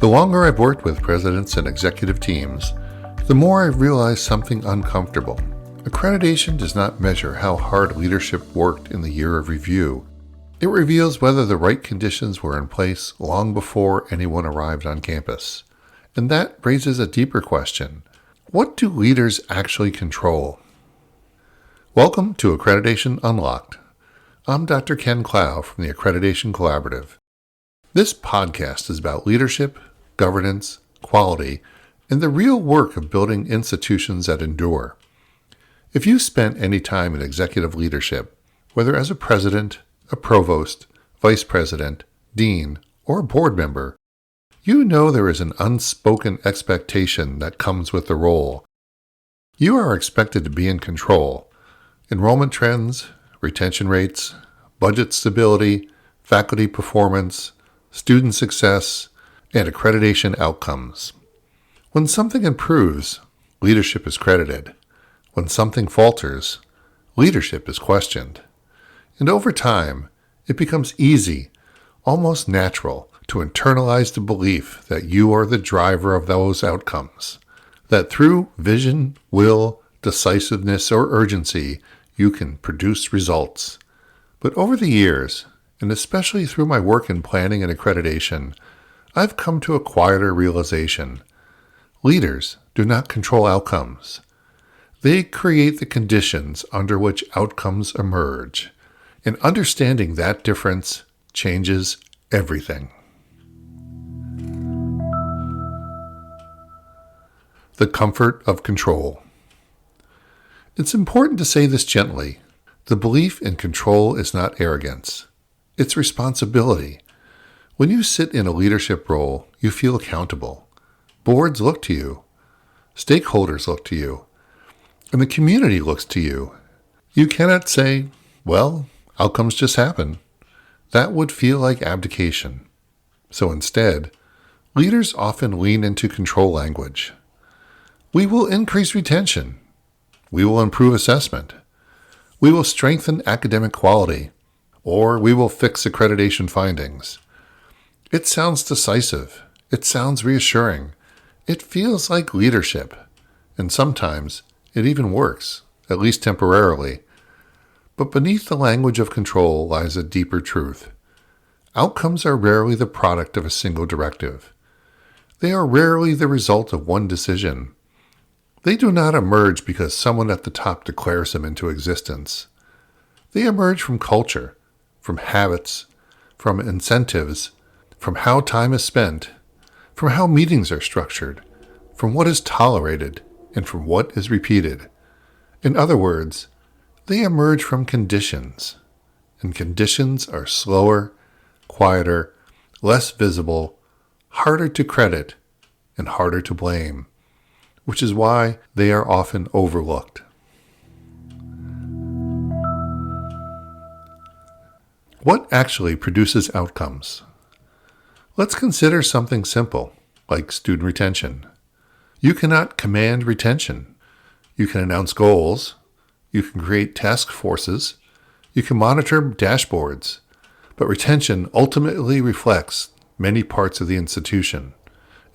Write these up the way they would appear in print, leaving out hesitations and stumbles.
The longer I've worked with presidents and executive teams, the more I've realized something uncomfortable. Accreditation does not measure how hard leadership worked in the year of review. It reveals whether the right conditions were in place long before anyone arrived on campus. And that raises a deeper question. What do leaders actually control? Welcome to Accreditation Unlocked. I'm Dr. Ken Clough from the Accreditation Collaborative. This podcast is about leadership, governance, quality, and the real work of building institutions that endure. If you spent any time in executive leadership, whether as a president, a provost, vice president, dean, or a board member, you know there is an unspoken expectation that comes with the role. You are expected to be in control. Enrollment trends, retention rates, budget stability, faculty performance, student success, and accreditation outcomes. When something improves, leadership is credited. When something falters, leadership is questioned. And over time, it becomes easy, almost natural, to internalize the belief that you are the driver of those outcomes, that through vision, will, decisiveness, or urgency, you can produce results. But over the years, and especially through my work in planning and accreditation, I've come to a quieter realization. Leaders do not control outcomes. They create the conditions under which outcomes emerge, and understanding that difference changes everything. The comfort of control. It's important to say this gently. The belief in control is not arrogance. It's responsibility. When you sit in a leadership role, you feel accountable. Boards look to you. Stakeholders look to you. And the community looks to you. You cannot say, well, outcomes just happen. That would feel like abdication. So instead, leaders often lean into control language. We will increase retention. We will improve assessment. We will strengthen academic quality. Or we will fix accreditation findings. It sounds decisive. It sounds reassuring. It feels like leadership. And sometimes it even works, at least temporarily. But beneath the language of control lies a deeper truth. Outcomes are rarely the product of a single directive. They are rarely the result of one decision. They do not emerge because someone at the top declares them into existence. They emerge from culture, from habits, from incentives, from how time is spent, from how meetings are structured, from what is tolerated, and from what is repeated. In other words, they emerge from conditions, and conditions are slower, quieter, less visible, harder to credit, and harder to blame, which is why they are often overlooked. What actually produces outcomes? Let's consider something simple, like student retention. You cannot command retention. You can announce goals. You can create task forces. You can monitor dashboards. But retention ultimately reflects many parts of the institution: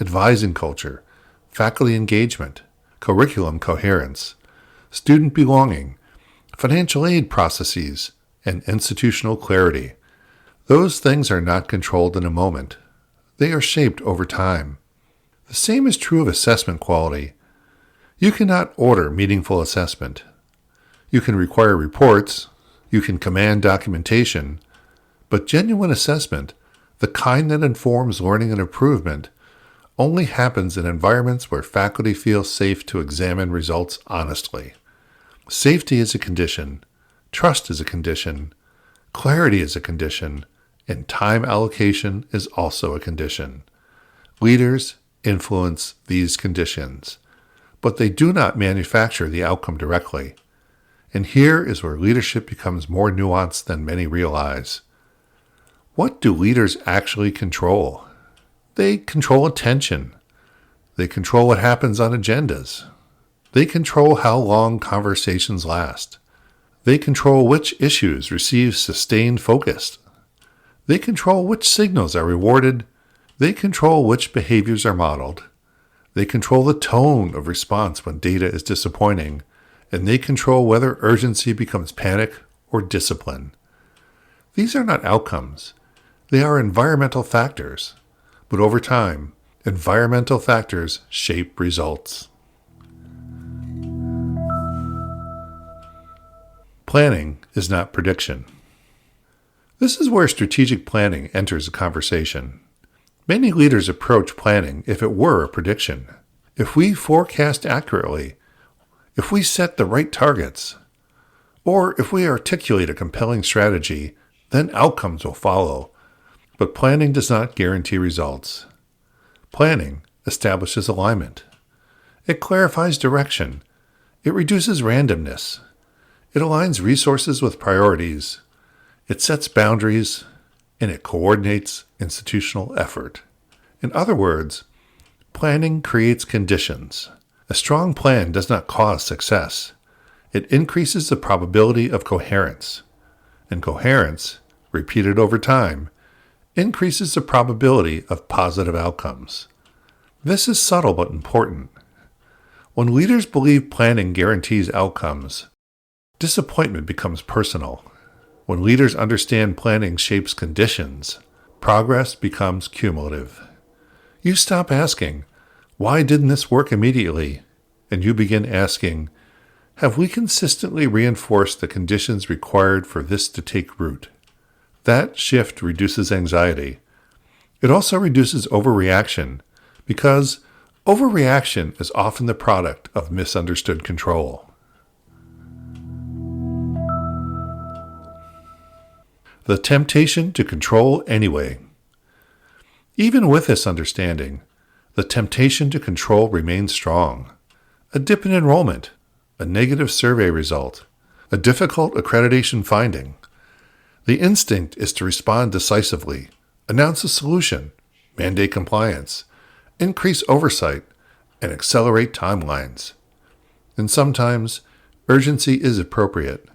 advising culture, faculty engagement, curriculum coherence, student belonging, financial aid processes, and institutional clarity. Those things are not controlled in a moment. They are shaped over time. The same is true of assessment quality. You cannot order meaningful assessment. You can require reports. You can command documentation. But genuine assessment, the kind that informs learning and improvement, only happens in environments where faculty feel safe to examine results honestly. Safety is a condition. Trust is a condition. Clarity is a condition. And time allocation is also a condition. Leaders influence these conditions, but they do not manufacture the outcome directly. And here is where leadership becomes more nuanced than many realize. What do leaders actually control? They control attention. They control what happens on agendas. They control how long conversations last. They control which issues receive sustained focus. They control which signals are rewarded They control which behaviors are modeled. They control the tone of response when data is disappointing, and they control whether urgency becomes panic or discipline. These are not outcomes. They are environmental factors. But over time, environmental factors shape results. Planning is not prediction. This is where strategic planning enters the conversation. Many leaders approach planning if it were a prediction. If we forecast accurately, if we set the right targets, or if we articulate a compelling strategy, then outcomes will follow. But planning does not guarantee results. Planning establishes alignment. It clarifies direction. It reduces randomness. It aligns resources with priorities. It sets boundaries, and it coordinates institutional effort. In other words, planning creates conditions. A strong plan does not cause success. It increases the probability of coherence. And coherence, repeated over time, increases the probability of positive outcomes. This is subtle but important. When leaders believe planning guarantees outcomes, disappointment becomes personal. When leaders understand planning shapes conditions, progress becomes cumulative. You stop asking, "Why didn't this work immediately?" and you begin asking, "Have we consistently reinforced the conditions required for this to take root?" That shift reduces anxiety. It also reduces overreaction, because overreaction is often the product of misunderstood control. The temptation to control anyway. Even with this understanding, the temptation to control remains strong. A dip in enrollment, a negative survey result, a difficult accreditation finding. The instinct is to respond decisively, announce a solution, mandate compliance, increase oversight, and accelerate timelines. And sometimes, urgency is appropriate.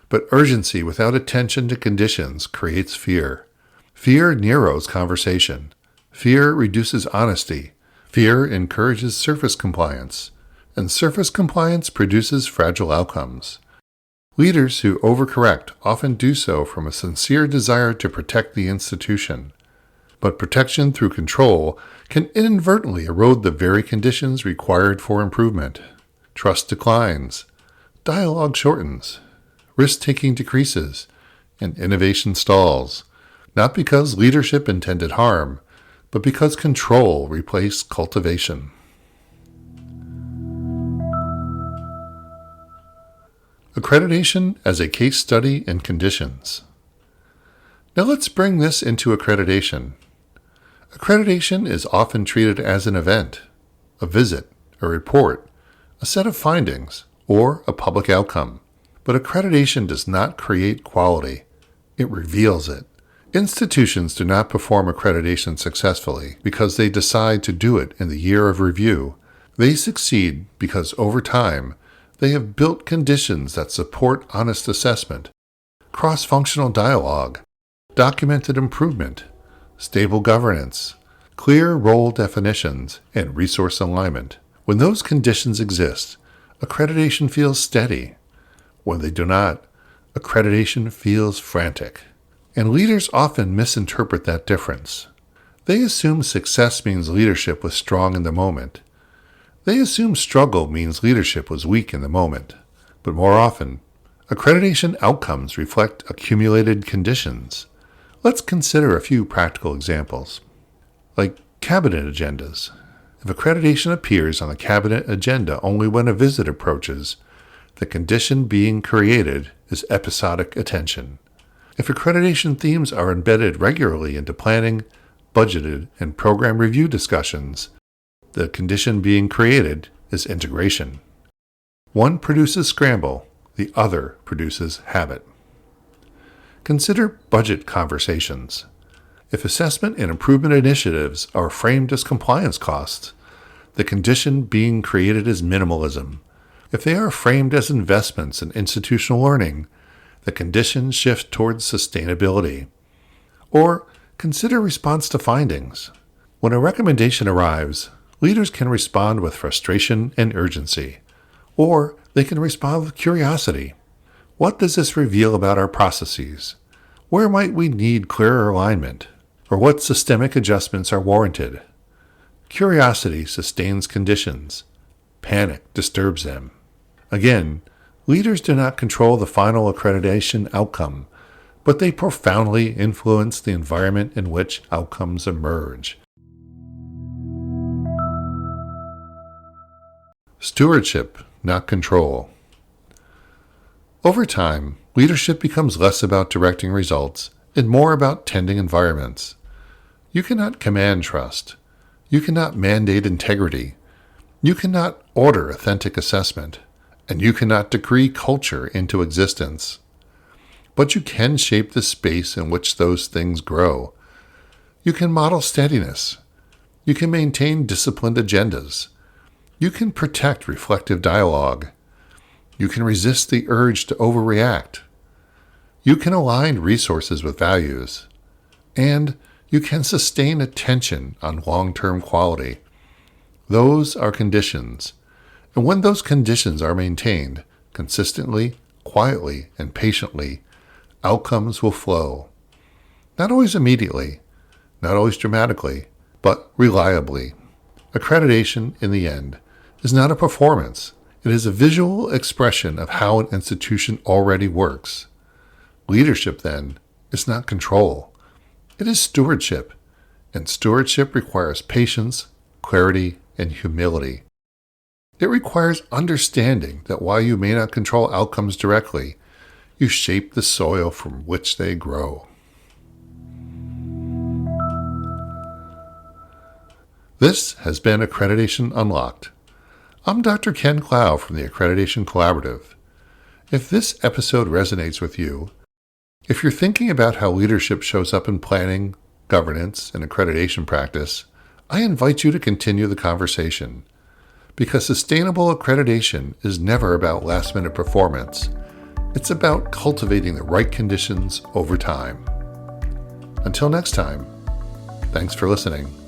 But urgency without attention to conditions creates fear. Fear narrows conversation. Fear reduces honesty. Fear encourages surface compliance. And surface compliance produces fragile outcomes. Leaders who overcorrect often do so from a sincere desire to protect the institution. But protection through control can inadvertently erode the very conditions required for improvement. Trust declines. Dialogue shortens. Risk-taking decreases, and innovation stalls, not because leadership intended harm, but because control replaced cultivation. Accreditation as a case study in conditions. Now let's bring this into accreditation. Accreditation is often treated as an event, a visit, a report, a set of findings, or a public outcome. But accreditation does not create quality. It reveals it. Institutions do not perform accreditation successfully because they decide to do it in the year of review. They succeed because over time, they have built conditions that support honest assessment, cross-functional dialogue, documented improvement, stable governance, clear role definitions, and resource alignment. When those conditions exist, accreditation feels steady. When they do not, accreditation feels frantic. And leaders often misinterpret that difference. They assume success means leadership was strong in the moment. They assume struggle means leadership was weak in the moment. But more often, accreditation outcomes reflect accumulated conditions. Let's consider a few practical examples. Like cabinet agendas. If accreditation appears on the cabinet agenda only when a visit approaches, the condition being created is episodic attention. If accreditation themes are embedded regularly into planning, budgeted, and program review discussions, the condition being created is integration. One produces scramble, the other produces habit. Consider budget conversations. If assessment and improvement initiatives are framed as compliance costs, the condition being created is minimalism. If they are framed as investments in institutional learning, the conditions shift towards sustainability. Or Consider response to findings. When a recommendation arrives, leaders can respond with frustration and urgency, or they can respond with curiosity. What does this reveal about our processes? Where might we need clearer alignment? Or what systemic adjustments are warranted? Curiosity sustains conditions. Panic disturbs them. Again, leaders do not control the final accreditation outcome, but they profoundly influence the environment in which outcomes emerge. Stewardship, not control. Over time, leadership becomes less about directing results and more about tending environments. You cannot command trust. You cannot mandate integrity. You cannot order authentic assessment. And you cannot decree culture into existence. But you can shape the space in which those things grow. You can model steadiness. You can maintain disciplined agendas. You can protect reflective dialogue. You can resist the urge to overreact. You can align resources with values. And you can sustain attention on long-term quality. Those are conditions. And when those conditions are maintained consistently, quietly, and patiently, outcomes will flow. Not always immediately, not always dramatically, but reliably. Accreditation, in the end, is not a performance. It is a visual expression of how an institution already works. Leadership, then, is not control. It is stewardship, and stewardship requires patience, clarity, and humility. It requires understanding that while you may not control outcomes directly, you shape the soil from which they grow. This has been Accreditation Unlocked. I'm Dr. Ken Clough from the Accreditation Collaborative. If this episode resonates with you, if you're thinking about how leadership shows up in planning, governance, and accreditation practice, I invite you to continue the conversation. Because sustainable accreditation is never about last-minute performance. It's about cultivating the right conditions over time. Until next time, thanks for listening.